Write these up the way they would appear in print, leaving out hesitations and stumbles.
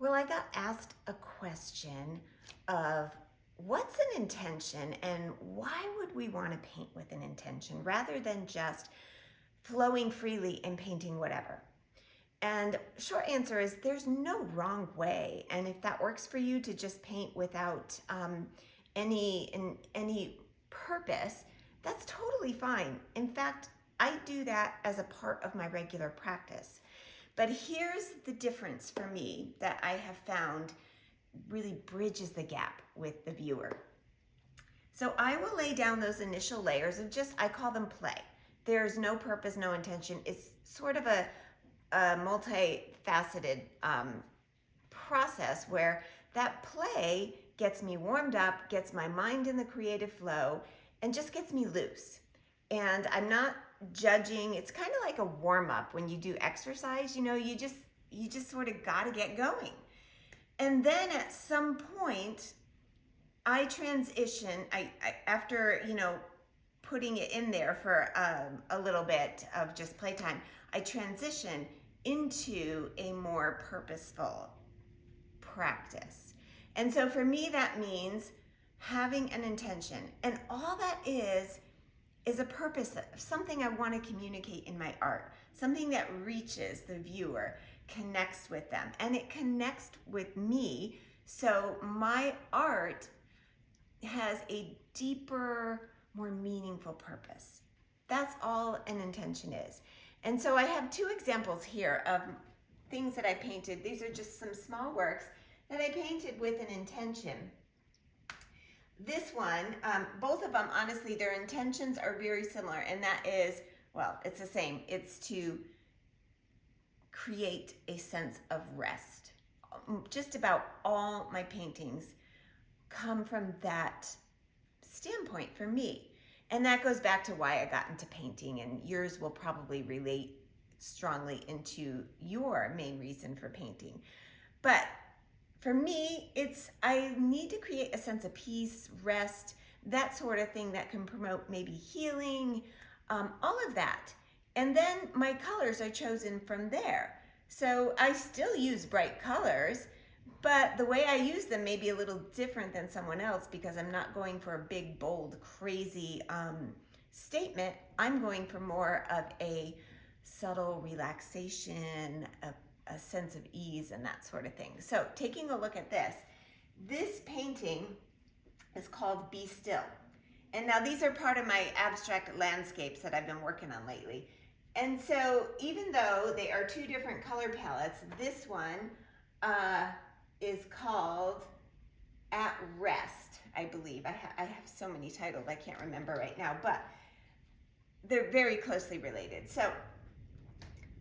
Well, I got asked a question of what's an intention and why would we want to paint with an intention rather than just flowing freely and painting whatever? And short answer is there's no wrong way. And if that works for you to just paint without any purpose, that's totally fine. In fact, I do that as a part of my regular practice. But here's the difference for me that I have found really bridges the gap with the viewer. So I will lay down those initial layers of just, I call them play. There's no purpose, no intention. It's sort of a multifaceted process where that play gets me warmed up, gets my mind in the creative flow, and just gets me loose. And I'm not judging. It's kind of like a warm-up when you do exercise. You know, you just sort of got to get going. And then at some point, I transition. I after, you know, putting it in there for a little bit of just playtime, I transition into a more purposeful practice. And so for me, that means having an intention. And all that is a purpose, of something I want to communicate in my art, something that reaches the viewer, connects with them, and it connects with me. So my art has a deeper, more meaningful purpose. That's all an intention is. And so I have two examples here of things that I painted. These are just some small works that I painted with an intention. This one, both of them, honestly, their intentions are very similar, and that is, well, it's the same. It's to create a sense of rest. Just about all my paintings come from that standpoint for me. And that goes back to why I got into painting, and yours will probably relate strongly into your main reason for painting. But for me, I need to create a sense of peace, rest, that sort of thing that can promote maybe healing, all of that. And then my colors are chosen from there. So I still use bright colors, but the way I use them may be a little different than someone else because I'm not going for a big, bold, crazy statement. I'm going for more of a subtle relaxation, a sense of ease and that sort of thing. So taking a look at this painting is called Be Still. And now these are part of my abstract landscapes that I've been working on lately. And so even though they are two different color palettes, this one is called At Rest, I believe. I have so many titles I can't remember right now, but they're very closely related. So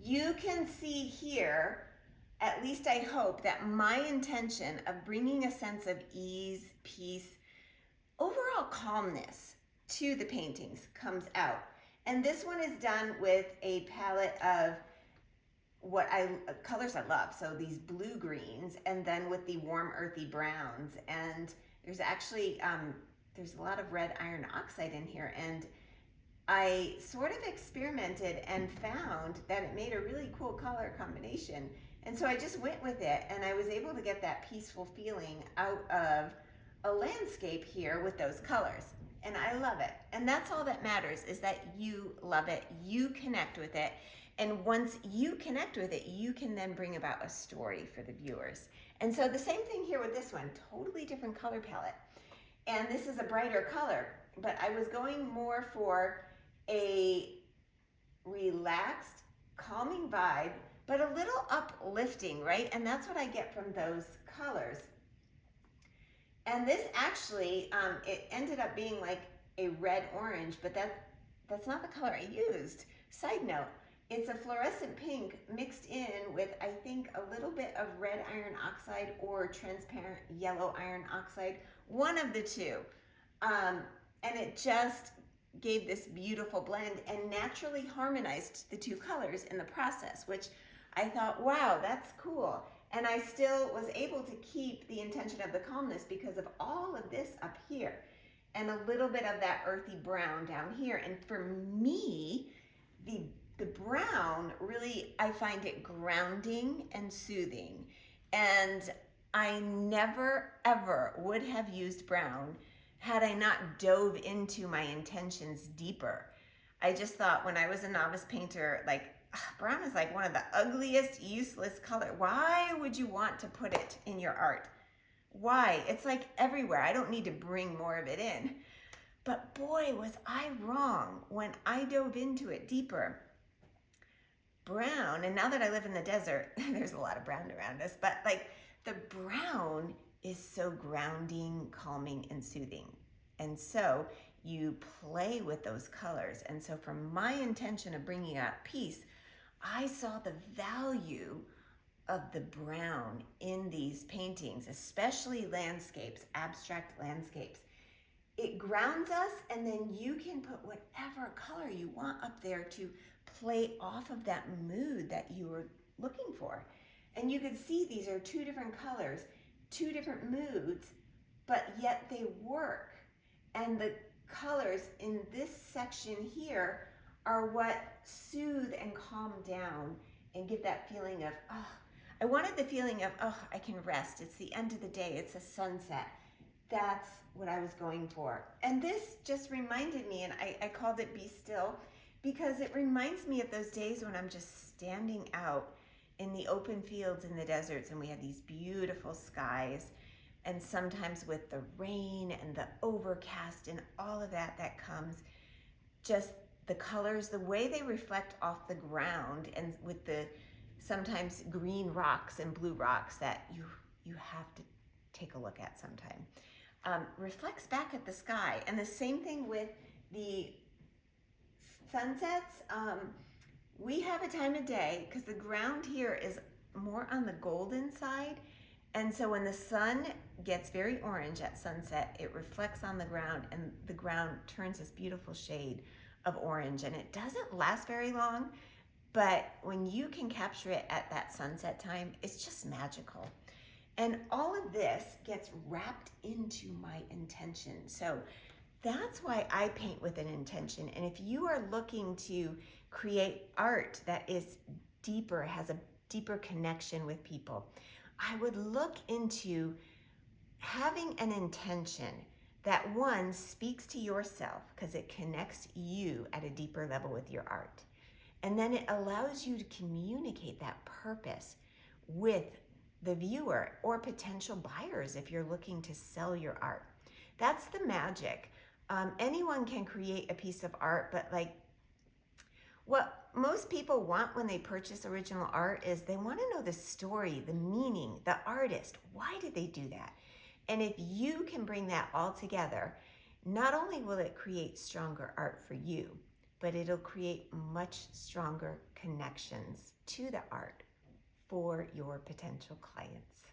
you can see here, at least I hope, that my intention of bringing a sense of ease, peace, overall calmness to the paintings comes out. And this one is done with a palette of colors I love. So these blue greens, and then with the warm earthy browns. And there's actually, there's a lot of red iron oxide in here. And I sort of experimented and found that it made a really cool color combination. And so I just went with it, and I was able to get that peaceful feeling out of a landscape here with those colors. And I love it. And that's all that matters, is that you love it, you connect with it. And once you connect with it, you can then bring about a story for the viewers. And so the same thing here with this one, totally different color palette. And this is a brighter color, but I was going more for a relaxed, calming vibe, but a little uplifting, right? And that's what I get from those colors. And this actually, it ended up being like a red-orange, but that's not the color I used. Side note, it's a fluorescent pink mixed in with, I think, a little bit of red iron oxide or transparent yellow iron oxide, one of the two. And it just gave this beautiful blend and naturally harmonized the two colors in the process, which I thought, wow, that's cool. And I still was able to keep the intention of the calmness because of all of this up here and a little bit of that earthy brown down here. And for me, the brown really, I find it grounding and soothing. And I never, ever would have used brown had I not dove into my intentions deeper. I just thought when I was a novice painter, like, brown is like one of the ugliest, useless color. Why would you want to put it in your art? Why? It's like everywhere. I don't need to bring more of it in. But boy, was I wrong when I dove into it deeper. Brown, and now that I live in the desert, there's a lot of brown around us, but like the brown is so grounding, calming, and soothing. And so you play with those colors. And so from my intention of bringing out peace, I saw the value of the brown in these paintings, especially landscapes, abstract landscapes. It grounds us, and then you can put whatever color you want up there to play off of that mood that you were looking for. And you can see these are two different colors, two different moods, but yet they work. And the colors in this section here are what soothe and calm down and give that feeling of, oh, I wanted the feeling of, oh, I can rest. It's the end of the day. It's a sunset. That's what I was going for. And this just reminded me, and I called it Be Still, because it reminds me of those days when I'm just standing out in the open fields in the deserts, and we have these beautiful skies, and sometimes with the rain and the overcast and all of that comes, just the colors, the way they reflect off the ground, and with the sometimes green rocks and blue rocks that you have to take a look at sometime, reflects back at the sky. And the same thing with the sunsets. We have a time of day, because the ground here is more on the golden side, and so when the sun gets very orange at sunset, it reflects on the ground, and the ground turns this beautiful shade of orange. And it doesn't last very long, but when you can capture it at that sunset time, it's just magical. And all of this gets wrapped into my intention. So that's why I paint with an intention. And if you are looking to create art that is deeper, has a deeper connection with people, I would look into having an intention that, one, speaks to yourself, because it connects you at a deeper level with your art. And then it allows you to communicate that purpose with the viewer or potential buyers if you're looking to sell your art. That's the magic. Anyone can create a piece of art, but like what most people want when they purchase original art is they want to know the story, the meaning, the artist. Why did they do that? And if you can bring that all together, not only will it create stronger art for you, but it'll create much stronger connections to the art for your potential clients.